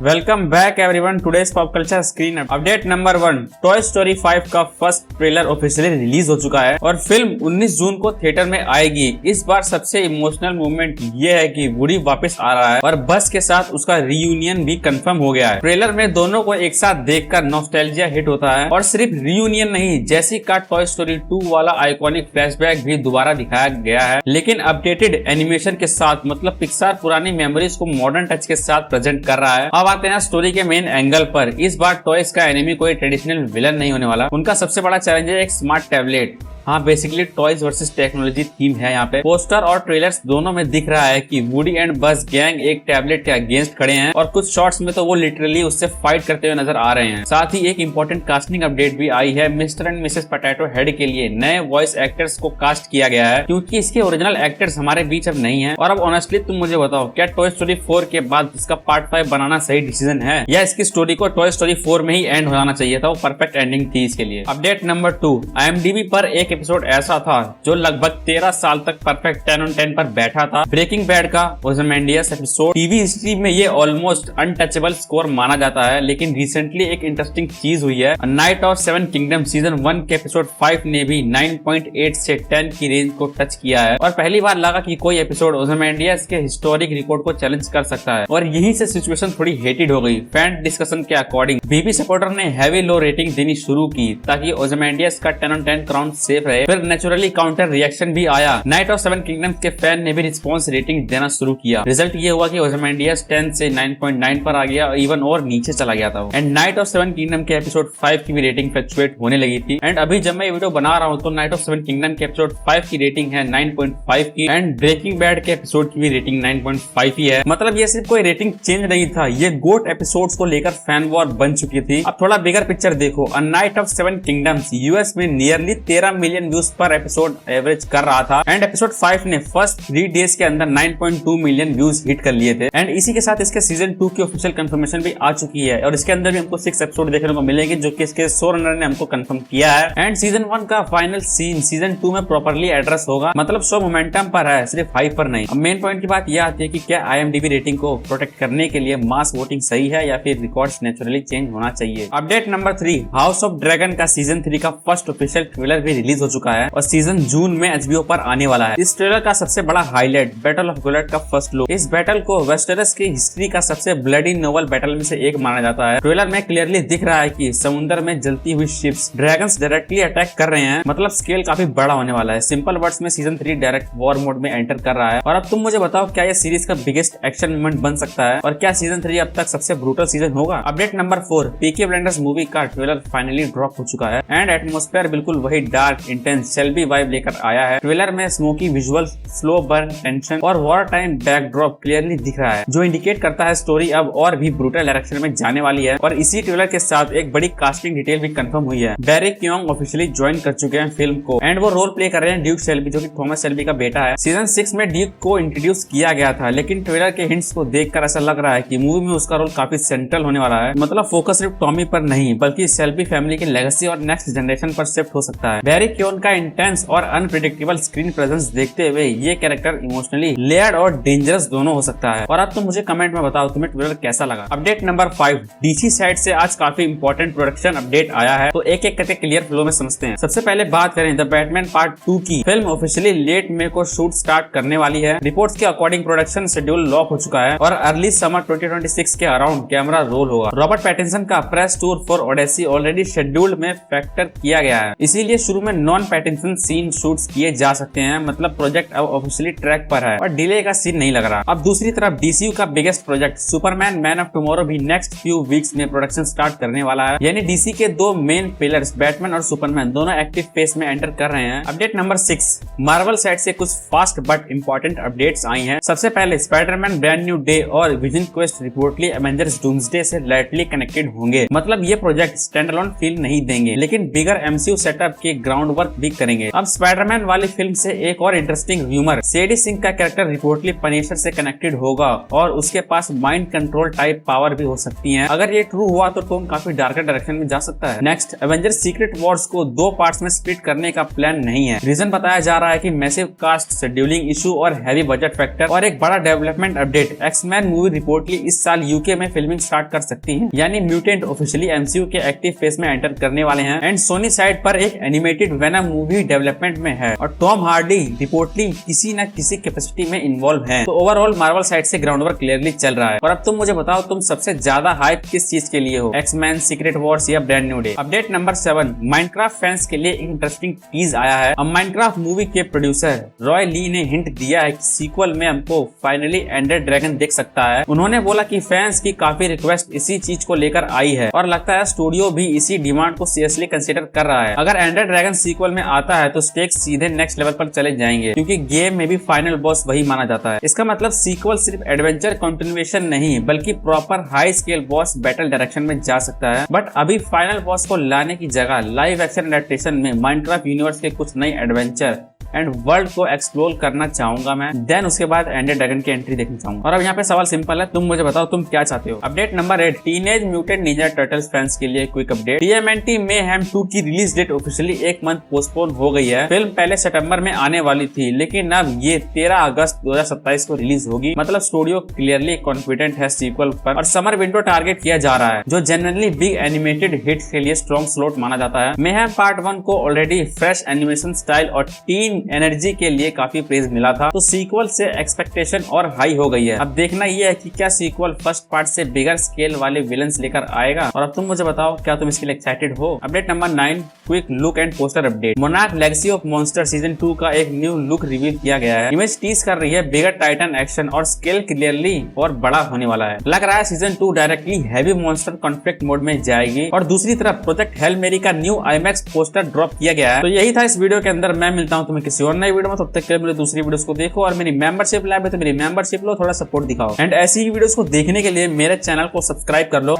Welcome back everyone. Today's pop culture screen update number 1। Toy story 5 का first trailer officially release हो चुका है और फिल्म 19 जून को थिएटर में आएगी। इस बार सबसे इमोशनल मोमेंट ये है कि वुडी वापस आ रहा है और बस के साथ उसका रियूनियन भी कंफर्म हो गया है। ट्रेलर में दोनों को एक साथ देखकर नॉस्टैल्जिया हिट होता है और सिर्फ रियूनियन नहीं, जैसी का टॉय स्टोरी 2 वाला आइकॉनिक फ्लैशबैक भी दोबारा दिखाया गया है, लेकिन अपडेटेड एनिमेशन के साथ। मतलब पिक्सार पुरानी मेमोरीज को मॉडर्न टच के साथ प्रेजेंट कर रहा है। अब आते हैं स्टोरी के मेन एंगल पर। इस बार टॉयज का एनिमी कोई ट्रेडिशनल विलन नहीं होने वाला। उनका सबसे बड़ा चैलेंज है एक स्मार्ट टैबलेट। हाँ, basically toys versus technology theme है यहाँ पे। पोस्टर और ट्रेलर्स दोनों में दिख रहा है कि वुडी एंड बज गैंग एक टैबलेट के अगेंस्ट खड़े हैं और कुछ शॉट्स में तो वो लिटरली उससे फाइट करते हुए नजर आ रहे हैं। साथ ही एक इंपॉर्टेंट कास्टिंग अपडेट भी आई है। Mister and Mrs potato head के लिए नए वॉइस एक्टर्स को कास्ट किया गया है, क्योंकि इसके ओरिजिनल एक्टर्स हमारे बीच अब नहीं है। और अब ऑनेस्टली तुम मुझे बताओ, क्या टॉय स्टोरी 4 के बाद इसका पार्ट 5 बनाना सही डिसीजन है, या इसकी स्टोरी को टॉय स्टोरी 4 में ही एंड हो जाना चाहिए था? वो परफेक्ट एंडिंग थी इसके लिए। Update number 2। IMDb पर एक एपिसोड ऐसा था जो लगभग 13 साल तक परफेक्ट 10 on 10 पर बैठा था। ब्रेकिंग बैड का ओzymandias एपिसोड टीवी हिस्ट्री में ये ऑलमोस्ट अनटचेबल स्कोर माना जाता है, लेकिन रिसेंटली एक इंटरेस्टिंग चीज हुई है। नाइट ऑफ 7 किंगडम सीजन 1 के एपिसोड 5 ने भी 9.8 से 10 की रेंज को टच किया है और पहली बार लगा कि कोई एपिसोड ओzymandias के हिस्टोरिक रिकॉर्ड को चैलेंज कर सकता है। और यहीं से सिचुएशन थोड़ी हेटेड हो गई। फैन डिस्कशन के अकॉर्डिंग बीबी सपोर्टर ने हैवी लो रेटिंग देनी शुरू की ताकि ओzymandias का 10 on 10 क्राउन सेफ रहे। फिर नेचुरली काउंटर रिएक्शन भी आया। नाइट ऑफ 7 किंगडम्स के फैन ने भी रिस्पांस रेटिंग देना शुरू किया। रिजल्ट ये हुआ कि ओzymandias 10 से 9.9 पर आ गया, इवन और नीचे चला गया था। एंड नाइट ऑफ 7 किंगडम के एपिसोड 5 की भी रेटिंग फ्लक्चुएट होने लगी थी। एंड अभी जब मैं वीडियो बना रहा हूँ तो नाइट ऑफ 7 किंगडम के एपिसोड 5 की रेटिंग है 9.5 की एंड ब्रेकिंग बैड के एपिसोड की भी रेटिंग 9.5 ही है। मतलब ये सिर्फ कोई रेटिंग चेंज नहीं था, ये गोट एपिसोड्स को लेकर फैन वॉर बन चुकी थी। अब थोड़ा बिगर पिक्चर देखो। A night of 7 kingdoms US में नियरली 13 मिलियन व्यूज पर एपिसोड एवरेज कर रहा था एंड एपिसोड 5 ने फर्स्ट 3 डेज के अंदर 9.2 मिलियन व्यूज हिट कर लिए थे। एंड इसी के साथ इसके सीजन 2 की ऑफिशियल कंफर्मेशन भी आ चुकी है और इसके अंदर भी हमको 6 एपिसोड देखने को मिलेंगे, जो कि इसके शो रनर ने हमको कंफर्म किया है। एंड सीजन 1 का फाइनल सीन सीजन 2 में प्रॉपर्ली एड्रेस होगा। मतलब शो मोमेंटम पर है, सिर्फ हाइप पर नहीं। अब मेन पॉइंट की बात यह आती है कि क्या IMDb रेटिंग को प्रोटेक्ट करने के लिए मास वोटिंग सही है या फिर रिकॉर्ड्स नेचुरली चेंज होना चाहिए। Update number 3। House of dragon का सीजन 3 का फर्स्ट ऑफिशियल ट्रेलर भी रिलीज हो चुका है और सीजन जून में HBO पर आने वाला है। इस ट्रेलर का सबसे बड़ा हाईलाइट बैटल ऑफ गोलेट का फर्स्ट लुक। इस बैटल को वेस्टरस की हिस्ट्री का सबसे ब्लडी नोवल बैटल में से एक माना जाता है। ट्रेलर में क्लियरली दिख रहा है कि समुद्र में जलती हुई शिप्स ड्रैगन्स डायरेक्टली अटैक कर रहे हैं। मतलब स्केल काफी बड़ा होने वाला है। सिंपल वर्ड्स में सीजन 3 डायरेक्ट वॉर मोड में एंटर कर रहा है। और अब तुम मुझे बताओ, क्या ये सीरीज का बिगेस्ट एक्शन मोमेंट बन सकता है और क्या सीजन 3 अब तक सबसे ब्रूटल सीजन होगा? Update number 4। Peaky blinders movie का ट्रेलर फाइनली ड्रॉप हो चुका है एंड एटमॉस्फेयर बिल्कुल वही डार्क इंटेंस शेल्बी वाइब लेकर आया है। ट्रेलर में smoky visual, slow burn, tension और वॉर टाइम बैकड्रॉप क्लियरली दिख रहा है, जो इंडिकेट करता है स्टोरी अब और भी ब्रूटल डायरेक्शन में जाने वाली है। और इसी ट्रेलर के साथ एक बड़ी कास्टिंग डिटेल भी कंफर्म हुई है। डेरेक कियोंग ऑफिशियली ज्वाइन कर चुके हैं फिल्म को एंड वो रोल प्ले कर रहे हैं ड्यूक शेल्बी, जो कि थॉमस शेल्बी का बेटा है। सीजन 6 में ड्यूक को इंट्रोड्यूस किया गया था, लेकिन ट्रेलर के हिंट्स को देखकर ऐसा लग रहा है कि मूवी में उसका रोल काफी सेंट्रल होने वाला है। मतलब फोकस सिर्फ टॉमी पर नहीं बल्कि शेल्बी फैमिली की लेगेसी और नेक्स्ट जनरेशन पर शिफ्ट हो सकता है। डेरेक कियोंग का इंटेंस और अनप्रेडिक्टेबल स्क्रीन प्रेजेंस देखते हुए ये कैरेक्टर इमोशनली लेयर्ड और डेंजरस दोनों हो सकता है। और अब तुम मुझे कमेंट में बताओ तुम्हें ट्रेलर कैसा लगा। Update number 5। DC साइड से आज काफी इंपॉर्टेंट प्रोडक्शन अपडेट आया है, तो एक एक करके क्लियर फ्लो में समझते हैं। सबसे पहले बात करें द बैटमैन पार्ट 2 की। फिल्म ऑफिशियली लेट मे को शूट स्टार्ट करने वाली है। रिपोर्ट्स के अकॉर्डिंग प्रोडक्शन शेड्यूल लॉक हो चुका है और अर्ली समर 2026 के अराउंड कैमरा रोल होगा। रॉबर्ट पैटिंसन का press tour for Odyssey already scheduled में फैक्टर किया गया है, इसीलिए शुरू में नॉन पैटिंसन सीन शूट्स किए जा सकते हैं। मतलब प्रोजेक्ट अब ऑफिशियली ट्रैक पर है और डिले का सीन नहीं लग रहा। अब दूसरी तरफ DCU का biggest project Superman man of tomorrow भी नेक्स्ट फ्यू वीक्स में प्रोडक्शन स्टार्ट करने वाला है। यानी DC के दो मेन पिलर्स बैटमैन और सुपरमैन दोनों एक्टिव फेस में एंटर कर रहे हैं। Update number 6। मार्वल साइड से कुछ फास्ट बट इंपॉर्टेंट अपडेट्स आई हैं। सबसे पहले स्पाइडरमैन ब्रांड न्यू डे और vision quest reportedly Avengers doomsday से लाइटली कनेक्टेड होंगे। मतलब ये प्रोजेक्ट स्टैंड अलोन फील नहीं देंगे, लेकिन बिगर MCU सेटअप के ग्राउंड वर्क भी करेंगे। अब स्पाइडरमैन वाली फिल्म से एक और इंटरेस्टिंग र्यूमर, शेडी सिंह का कैरेक्टर रिपोर्टली पनिशर से कनेक्टेड होगा और उसके पास माइंड कंट्रोल टाइप पावर भी हो सकती है। अगर ये ट्रू हुआ तो टॉम काफी डार्कर डायरेक्शन में जा सकता है। नेक्स्ट, एवेंजर्स सीक्रेट वॉर्स को 2 पार्ट्स में स्प्लिट करने का प्लान नहीं है। रीजन बताया जा रहा है कि मैसिव कास्ट, शेड्यूलिंग इशू और हैवी बजट फैक्टर और एक बड़ा development update. X Men movie reportedly इस साल यूके में फिल्मिंग स्टार्ट कर सकती है, यानी म्यूटेंट ऑफिशियली एमसीयू के एक्टिव फेज में एंटर करने वाले हैं। एंड सोनी साइड पर एक एनिमेटेड वेनम मूवी डेवलपमेंट में है और टॉम हार्डी रिपोर्टली किसी न किसी कैपेसिटी में इन्वॉल्व है। तो ओवरऑल मार्वल साइड से ग्राउंड वर्क क्लियरली चल रहा है। और अब तुम मुझे बताओ, तुम सबसे ज्यादा हाइप किस चीज के लिए हो, एक्समैन, सीक्रेट वॉर्स या brand new day? Update number 7, Minecraft fans के लिए एक इंटरेस्टिंग टीज आया है। अब माइनक्राफ्ट मूवी के प्रोड्यूसर रॉय ली ने हिंट दिया है कि सीक्वल में हमको फाइनली एंडर ड्रैगन देख सकता है। उन्होंने बोला कि फैंस की काफी रिक्वेस्ट इसी चीज को लेकर आई है और लगता है स्टूडियो भी इसी डिमांड को सीरियसली कंसिडर कर रहा है। अगर एंडर ड्रैगन सीक्वल में आता है तो स्टेक्स सीधे नेक्स्ट लेवल पर चले जाएंगे, क्योंकि गेम में भी फाइनल बॉस वही माना जाता है। इसका मतलब सीक्वल सिर्फ एडवेंचर कंटिन्यूएशन नहीं बल्कि proper high scale boss battle direction में जा सकता है। बट अभी फाइनल बॉस को लाने की जगह लाइव एक्शन एडेप्टेशन में माइनक्राफ्ट यूनिवर्स के कुछ नई एडवेंचर एंड वर्ल्ड को एक्सप्लोर करना चाहूंगा मैं। देन उसके बाद एंडर ड्रैगन की एंट्री देखना चाहूंगा। और अब यहाँ पे सवाल सिंपल है, तुम मुझे बताओ तुम क्या चाहते हो। Update number 8, teenage mutant ninja turtles fans के लिए क्विक अपडेट। TMNT मेहैम 2 की release date officially 1 month postpone हो गई है। फिल्म पहले सितंबर में आने वाली थी, लेकिन अब ये 13 अगस्त 2027 को रिलीज होगी। मतलब स्टूडियो क्लियरली कॉन्फिडेंट है सीक्वल पर और समर विंडो टारगेट किया जा रहा है, जो जनरली बिग एनिमेटेड हिट के लिए स्ट्रॉन्ग स्लॉट माना जाता है। मेहैम पार्ट 1 को ऑलरेडी फ्रेश एनिमेशन स्टाइल और टीन एनर्जी के लिए काफी प्रेज मिला था, तो सीक्वल से एक्सपेक्टेशन और हाई हो गई है। अब देखना ये है कि क्या सीक्वल फर्स्ट पार्ट से बिगर स्केल वाले विलन्स लेकर आएगा। और अब तुम मुझे बताओ, क्या तुम इसके लिए एक्साइटेड हो। Update number 9, quick look and poster update. Monarch legacy of monster season 2 का एक न्यू लुक रिवील किया गया है। इमेज टीज कर रही है बिगर टाइटन एक्शन और स्केल क्लियरली और बड़ा होने वाला है। लग रहा है season 2 directly heavy monster conflict mode में जाएगी। और दूसरी तरफ प्रोजेक्ट हेल मेरी का न्यू IMAX पोस्टर ड्रॉप किया गया है। तो यही था इस वीडियो के अंदर। मैं मिलता हूँ तुम्हें किसी और नई वीडियो में, तब तक के लिए मेरी दूसरी वीडियोस को देखो और मेरी मेंबरशिप लैब है तो मेरी मेंबरशिप लो, थोड़ा सपोर्ट दिखाओ। एंड ऐसी ही वीडियोस को देखने के लिए मेरे चैनल को सब्सक्राइब कर लो।